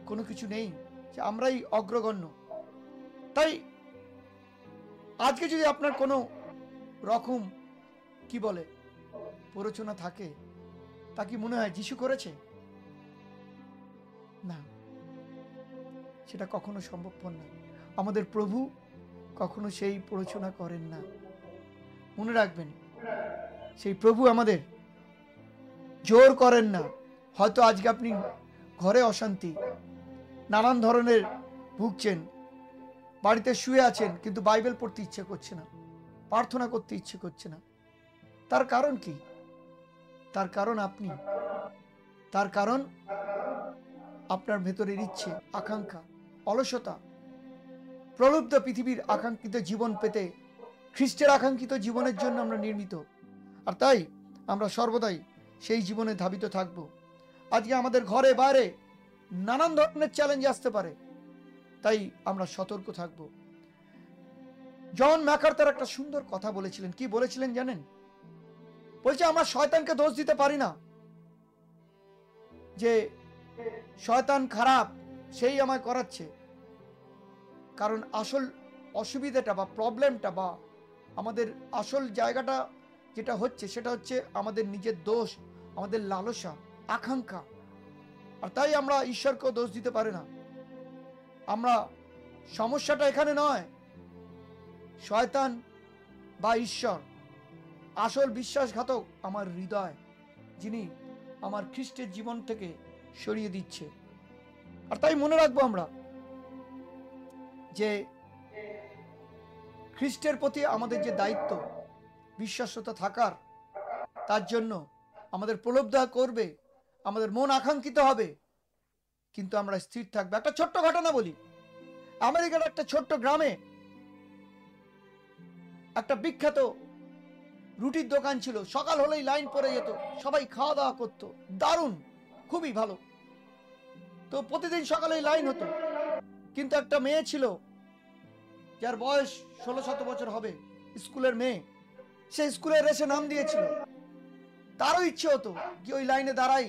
কোনো কিছু নেই যে আমরাই অগ্রগণ্য। তাই আজকে যদি আপনার কোনো রকম কি বলে প্ররোচনা থাকে, তা কি মনে হয় যিশু করেছে? না, সেটা কখনো সম্ভবপর না। আমাদের প্রভু কখনো সেই প্ররোচনা করেন না। মনে রাখবেন, সেই প্রভু আমাদের জোর করেন না। হয়তো আজকে আপনি ঘরে অশান্তি, নানান ধরনের ভুগছেন, বাড়িতে শুয়ে আছেন, কিন্তু বাইবেল পড়তে ইচ্ছে করছে না, প্রার্থনা করতে ইচ্ছে করছে না। তার কারণ কি? তার কারণ আপনি, তার কারণ আপনার ভেতরের ইচ্ছে, আকাঙ্ক্ষা, অলসতা, প্রলুব্ধ পৃথিবীর আকাঙ্ক্ষিত জীবন পেতে, খ্রিস্টের আকাঙ্ক্ষিত জীবনের জন্য আমরা নির্মিত। আর তাই আমরা সর্বদাই সেই জীবনে ধাবিত থাকব। আজকে আমাদের ঘরে বাইরে নানান ধরনের চ্যালেঞ্জ আসতে পারে, তাই আমরা সতর্ক থাকব। জন ম্যাকার্থার একটা সুন্দর কথা বলেছিলেন। কি বলেছিলেন জানেন? বলছে, আমরা শয়তানকে দোষ দিতে পারি না যে শয়তান খারাপ, সেই আমায় করাচ্ছে। কারণ আসল অসুবিধাটা বা প্রবলেমটা বা আমাদের আসল জায়গাটা যেটা হচ্ছে সেটা হচ্ছে আমাদের নিজের দোষ, আমাদের লালসা, আকাঙ্ক্ষা। আর তাই আমরা ঈশ্বরকেও দোষ দিতে পারি না। আমরা সমস্যাটা এখানে নয় শয়তান বা ঈশ্বর, আসল বিশ্বাসঘাতক আমার হৃদয়, যিনি আমার খ্রিস্টের জীবন থেকে সরিয়ে দিচ্ছে। আর তাই মনে রাখবো আমরা যে খ্রিস্টের প্রতি আমাদের যে দায়িত্ব, বিশ্বাসতা থাকার, তার জন্য আমাদের প্রলোভন করবে, আমাদের মন আকাঙ্ক্ষিত হবে, কিন্তু আমরা স্থির থাকবো। একটা ছোট্ট ঘটনা বলি। আমেরিকার একটা ছোট্ট গ্রামে একটা বিখ্যাত রুটির দোকান ছিল। সকাল হলেই লাইন পড়ে যেত, সবাই খাওয়া দাওয়া করতো, দারুণ, খুবই ভালো। তো প্রতিদিন সকালেই লাইন হতো। কিন্তু একটা মেয়ে ছিল যার বয়স 16-17 বছর হবে, স্কুলের মেয়ে। সে স্কুলের রেসে নাম দিয়েছিল। তারও ইচ্ছে হতো কি ওই লাইনে দাঁড়াই,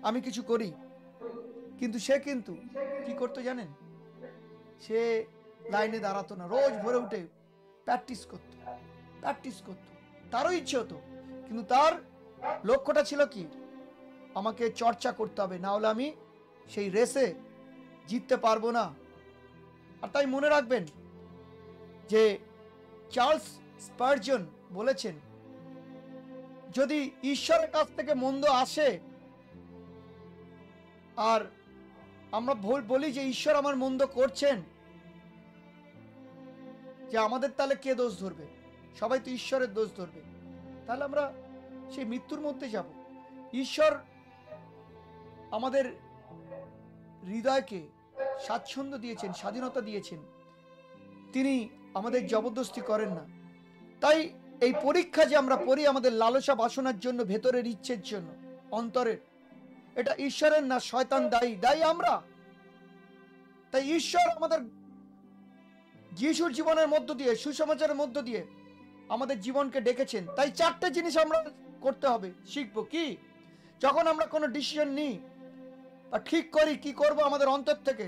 আমি কিছু করি। কিন্তু সে কি করতো জানেন? সে লাইনে দাঁড়াতো না, রোজ ভোরে উঠে প্র্যাকটিস করতো। তারও ইচ্ছে হতো, কিন্তু তার লক্ষ্যটা ছিল কি, আমাকে চর্চা করতে হবে, না হলে আমি সেই রেসে জিততে পারবো না। আর তাই মনে রাখবেন যে চার্লস স্পার্জন বলেছেন, যদি ঈশ্বরের কাছ থেকে মন্দ আসে আর আমরা বলি যে ঈশ্বর আমার মন্দ করছেন, যে আমাদের তাহলে কে দোষ ধরবে? সবাই তো ঈশ্বরের দোষ ধরবে। তাহলে আমরা সেই মৃত্যুর মধ্যে যাব। ঈশ্বর আমাদের হৃদয়কে স্বাচ্ছন্দ্য দিয়েছেন, স্বাধীনতা দিয়েছেন। তিনি আমাদের জবরদস্তি করেন না। তাই এই পরীক্ষা যে আমরা পড়ি আমাদের লালসা বাসনার জন্য, ভেতরের ইচ্ছের জন্য, অন্তরের, এটা ঈশ্বরের না, শয়তান দায়ী আমরা। তাই ঈশ্বর আমাদের যিশুর জীবনের মধ্য দিয়ে, সুসমাচারের মধ্য দিয়ে আমাদের জীবনকে ডেকেছেন। তাই 4টে জিনিস আমরা করতে হবে, শিখবো। কি? যখন আমরা কোনো ডিসিশন নিই বা ঠিক করি কি করব আমাদের অন্তর থেকে,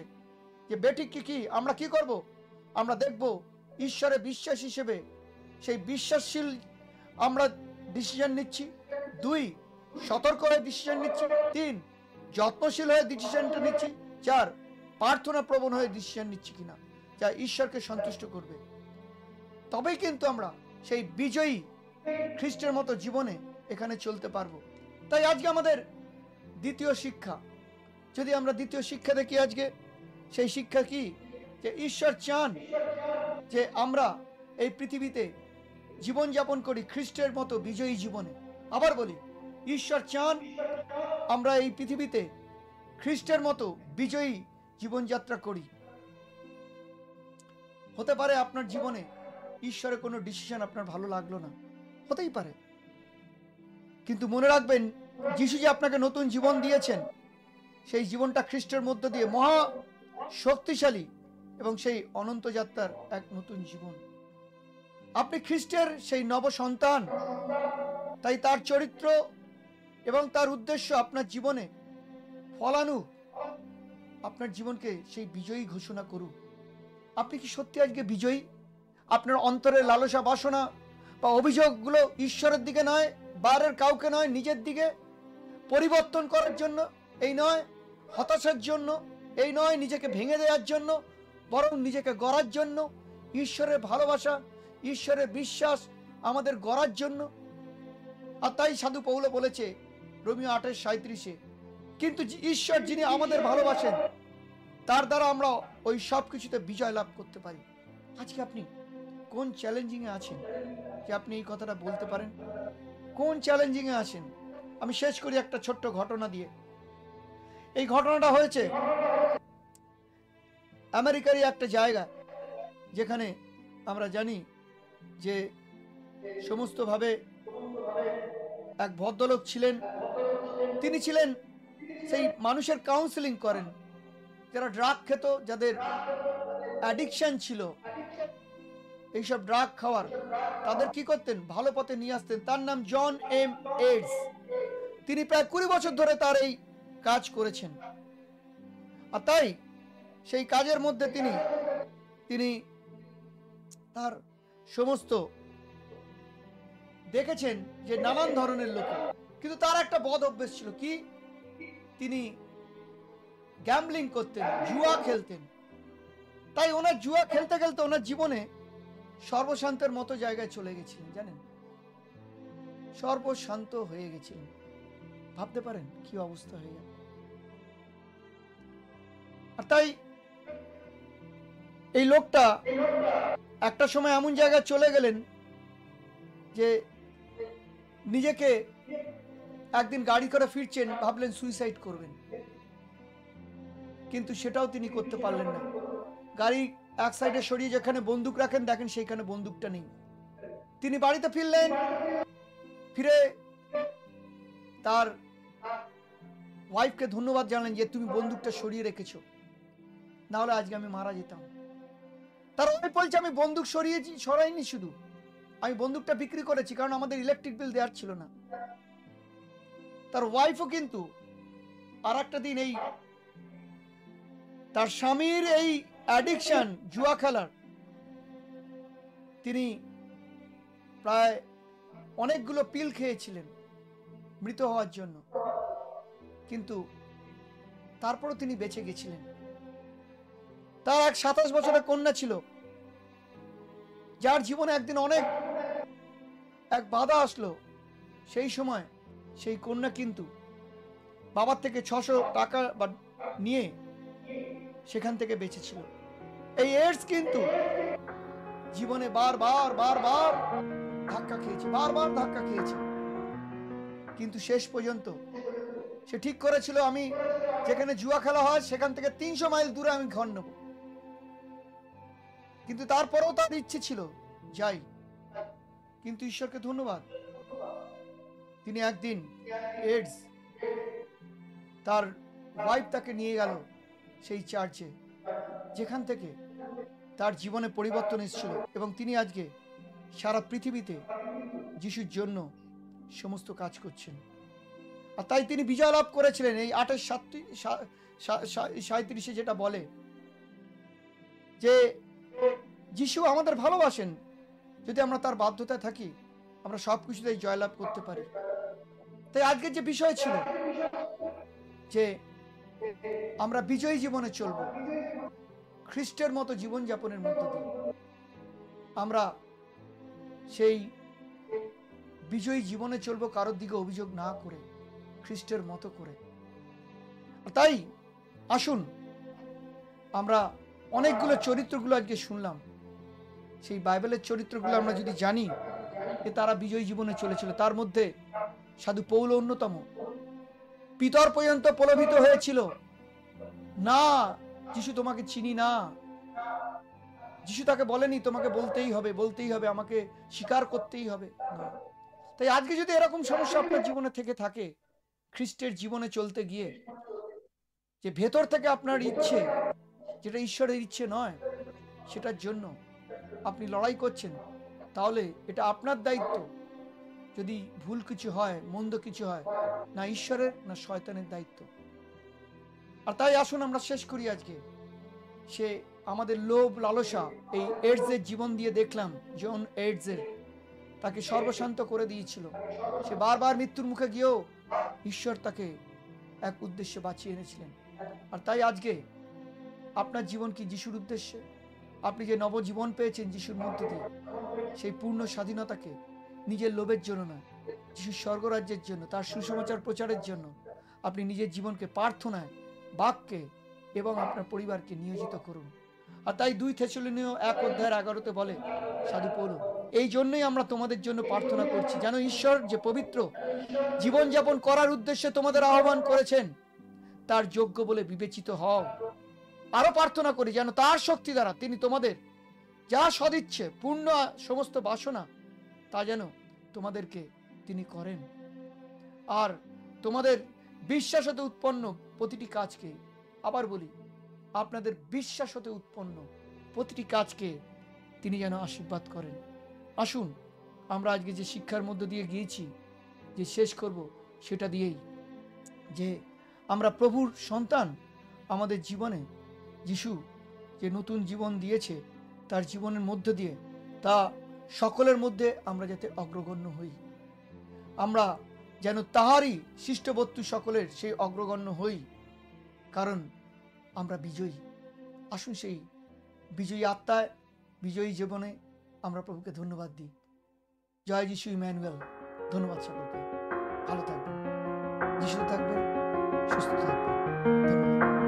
যে বেঠিক কি আমরা কি করব, আমরা দেখব ঈশ্বরে বিশ্বাস হিসেবে সেই বিশ্বাসশীল আমরা ডিসিশন নিচ্ছি। 2, সতর্ক হয়ে ডিসিশন নিচ্ছি। 3, যত্নশীল হয়ে ডিসিশনটা নিচ্ছি। 4, প্রার্থনা প্রবণ হয়ে ডিসিশন নিচ্ছি কিনা, যা ঈশ্বরকে সন্তুষ্ট করবে। তবেই কিন্তু আমরা সেই বিজয়ী খ্রিস্টের মতো জীবনে এখানে চলতে পারবো। তাই আজকে আমাদের দ্বিতীয় শিক্ষা, যদি আমরা দ্বিতীয় শিক্ষা দেখি আজকে, সেই শিক্ষা কি? যে ঈশ্বর চান যে আমরা এই পৃথিবীতে জীবনযাপন করি খ্রিস্টের মতো বিজয়ী জীবনে। আবার বলি, ঈশ্বর চান আমরা এই পৃথিবীতে খ্রিস্টের মতো বিজয়ী জীবনযাত্রা করি। হতে পারে আপনার জীবনে ঈশ্বরের কোনো ডিসিশন আপনার ভালো লাগলো না, হতেই পারে। কিন্তু মনে রাখবেন, যিশু যে আপনাকে নতুন জীবন দিয়েছেন, সেই জীবনটা খ্রিস্টের মধ্য দিয়ে মহা শক্তিশালী এবং সেই অনন্ত যাত্রার এক নতুন জীবন। আপনি খ্রিস্টের সেই নব সন্তান। তাই তার চরিত্র এবং তার উদ্দেশ্য আপনার জীবনে ফলানু আপনার জীবনকে সেই বিজয়ী ঘোষণা করুন। আপনি কি সত্যি আজকে বিজয়ী? আপনার অন্তরের লালসা বাসনা বা অভিযোগগুলো ঈশ্বরের দিকে নয়, বাইরের কাউকে নয়, নিজের দিকে পরিবর্তন করার জন্য এই নয়, হতাশার জন্য এই নয়, নিজেকে ভেঙে দেওয়ার জন্য, বরং নিজেকে গড়ার জন্য, ঈশ্বরের ভালোবাসা, ঈশ্বরের বিশ্বাস আমাদের গড়ার জন্য। আর তাই সাধু পৌল বলেছে রোমিও 8:37, কিন্তু ঈশ্বর যিনি আমাদের ভালোবাসেন, তার দ্বারা আমরা ওই সব কিছুতে বিজয় লাভ করতে পারি। আজকে আপনি কোন চ্যালেঞ্জিং এ আছেন যে আপনি এই কথাটা বলতে পারেন? কোন চ্যালেঞ্জিং এ আছেন? আমি শেষ করি একটা ছোট্ট ঘটনা দিয়ে। এই ঘটনাটা হয়েছে আমেরিকারই একটা জায়গা, যেখানে আমরা জানি যে সমস্তভাবে এক ভদ্রলোক ছিলেন। তিনি ছিলেন সেই মানুষের কাউন্সেলিং করেন যারা ড্রাগ খেত, যাদের অ্যাডিকশন ছিল এইসব ড্রাগ খাওয়ার, তাদের কি করতেন? ভালো পথে নিয়ে আসতেন। তার নাম জন এম এডস। তিনি প্রায় 20 বছর ধরে তার এই কাজ করেছেন। আর তাই সেই কাজের মধ্যে তিনি তার সমস্ত দেখেছেন যে নানান ধরনের লোক, কিন্তু তার একটা বদ অভ্যেস ছিল কি, তিনি গ্যাম্বলিং করতেন, জুয়া খেলতেন। তাই ওনার জুয়া খেলতে খেলতে ওনার জীবনে সর্বশান্তের মতো জায়গায় চলে গেছিলেন, জানেন, সর্বশান্ত হয়ে গেছিলেন। ভাবতে পারেন কি অবস্থা হয়ে গেল। আর তাই এই লোকটা একটা সময় এমন জায়গায় চলে গেলেন যে নিজেকে একদিন গাড়ি করে ফিরছেন, ভাবলেন সুইসাইড করবেন, কিন্তু সেটাও তিনি করতে পারলেন না। গাড়ি এক সাইডে সরিয়ে যেখানে বন্দুক রাখেন, দেখেন সেইখানে বন্দুকটা নেই। তিনি বাড়িতে ফিরলেন, ফিরে তার ওয়াইফকে ধন্যবাদ জানালেন যে তুমি বন্দুকটা সরিয়ে রেখেছো, না হলে আজকে আমি মারা যেতাম। তার ওয়াইফ বলছে আমি বন্দুক সরাইনি, শুধু আমি বন্দুকটা বিক্রি করেছি, কারণ আমাদের ইলেকট্রিক বিল দেওয়ার ছিল না। তার ওয়াইফও কিন্তু আর একটা দিন এই তার স্বামীর এই অ্যাডিকশন জুয়া খেলার, তিনি প্রায় অনেকগুলো পিল খেয়েছিলেন মৃত হওয়ার জন্য, কিন্তু তারপরও তিনি বেঁচে গেছিলেন। তার এক 27 বছরের কন্যা ছিল, যার জীবনে একদিন অনেক এক বাধা আসলো। সেই সময় সেই কন্যা কিন্তু বাবার থেকে 600 টাকা নিয়ে সেখান থেকে বেঁচেছিল। এই এইডস কিন্তু জীবনে বারবার ধাক্কা খেয়েছে, কিন্তু শেষ পর্যন্ত সে ঠিক করেছিল আমি যেখানে জুয়া খেলা হয় সেখান থেকে 300 মাইল দূরে আমি ঘর নেব। কিন্তু তারপরেও তার ইচ্ছে ছিল যাই, কিন্তু ঈশ্বরকে ধন্যবাদ, তিনি একদিন এইডস, তার ওয়াইফ তাকে নিয়ে গেল সেই চার্চে, যেখান থেকে তার জীবনে পরিবর্তন এসেছিল, এবং তিনি আজকে সারা পৃথিবীতে যিশুর জন্য সমস্ত কাজ করছেন। আর তাই তিনি বিজয় লাভ করেছিলেন। এই 28:37 যেটা বলে যে যিশু আমাদের ভালোবাসেন, যদি আমরা তার বাধ্যতায় থাকি আমরা সবকিছুতেই জয়লাভ করতে পারি। তাই আজকের যে বিষয় ছিল যে আমরা বিজয়ী জীবনে চলব, খ্রিস্টের মতো জীবনযাপনের মধ্য দিয়ে আমরা সেই বিজয়ী জীবনে চলবো, কারোর দিকে অভিযোগ না করে, খ্রিস্টের মতো করে। তাই আসুন আমরা অনেকগুলো চরিত্রগুলো আজকে শুনলাম, সেই বাইবেলের চরিত্রগুলো আমরা যদি জানি যে তারা বিজয়ী জীবনে চলেছিল, তার মধ্যে সাধু পৌল অন্যতম। পিতর পর্যন্ত প্রলোভিত হয়েছিল, না যিশু তোমাকে চিনি না। যিশু তাকে বলেনি তোমাকে বলতেই হবে, আমাকে স্বীকার করতেই হবে না। তাই আজকে যদি এরকম সমস্যা আপনার জীবনে থেকে থাকে, খ্রিস্টের জীবনে চলতে গিয়ে যে ভেতর থেকে আপনার ইচ্ছে যেটা ঈশ্বরের ইচ্ছে নয়, সেটার জন্য আপনি লড়াই করছেন, তাহলে এটা আপনার দায়িত্ব। যদি ভুল কিছু হয়, মন্দ কিছু হয়, না ঈশ্বরের না শয়তানের দায়িত্ব। আর তাই আসুন আমরা শেষ করি আজকে। সে আমাদের লোভ লালসা, এই এইডসের জীবন দিয়ে দেখলাম জন এইডসের তাকে সর্বশান্ত করে দিয়েছিল। সে বারবার মৃত্যুর মুখে গিয়েও ঈশ্বর তাকে এক উদ্দেশ্যে বাঁচিয়ে এনেছিলেন। আর তাই আজকে আপনার জীবন কি যিশুর উদ্দেশ্যে? আপনি যে নবজীবন পেয়েছেন যিশুর মধ্য দিয়ে, সেই পূর্ণ স্বাধীনতাকে নিজের লোভের জন্য নয়, যিশুর স্বর্গরাজ্যের জন্য, তার সুসমাচার প্রচারের জন্য আপনি নিজের জীবনকে প্রার্থনায়, বাক্যে এবং আপনার পরিবারকে নিয়োজিত করুন। আর তাই 2 থেসলোনিয় 1:11 বলে সাধু পৌল, এই জন্যই আমরা তোমাদের জন্য প্রার্থনা করছি, যেন ঈশ্বর যে পবিত্র জীবনযাপন করার উদ্দেশ্যে তোমাদের আহ্বান করেছেন তার যোগ্য বলে বিবেচিত হও। আরো প্রার্থনা করি যেন তার শক্তি দ্বারা তিনি তোমাদের যা সদিচ্ছে পূর্ণ সমস্ত বাসনা তা যেন তোমাদেরকে তিনি করেন। আর তোমাদের বিশ্বাস হতে উৎপন্ন প্রতিটি কাজকে, আবার বলি, আপনাদের বিশ্বাস হতে উৎপন্ন প্রতিটি কাজকে তিনি যেন আশীর্বাদ করেন। আসুন আমরা আজকে যে শিক্ষার মধ্য দিয়ে গিয়েছি, যে শেষ করব সেটা দিয়েই, যে আমরা প্রভুর সন্তান, আমাদের জীবনে যিশু যে নতুন জীবন দিয়েছে, তার জীবনের মধ্য দিয়ে তা সকলের মধ্যে আমরা যাতে অগ্রগণ্য হই, আমরা যেন তাহারই শিষ্টবস্তু সকলের সেই অগ্রগণ্য হই, কারণ আমরা বিজয়ী। আসুন সেই বিজয়ী আত্মায়, বিজয়ী জীবনে আমরা প্রভুকে ধন্যবাদ দিই। জয় যিশু ইম্যানুয়েল। ধন্যবাদ সকলকে। ভালো থাকবেন, যিশু থাকবেন, সুস্থ থাকবেন। ধন্যবাদ।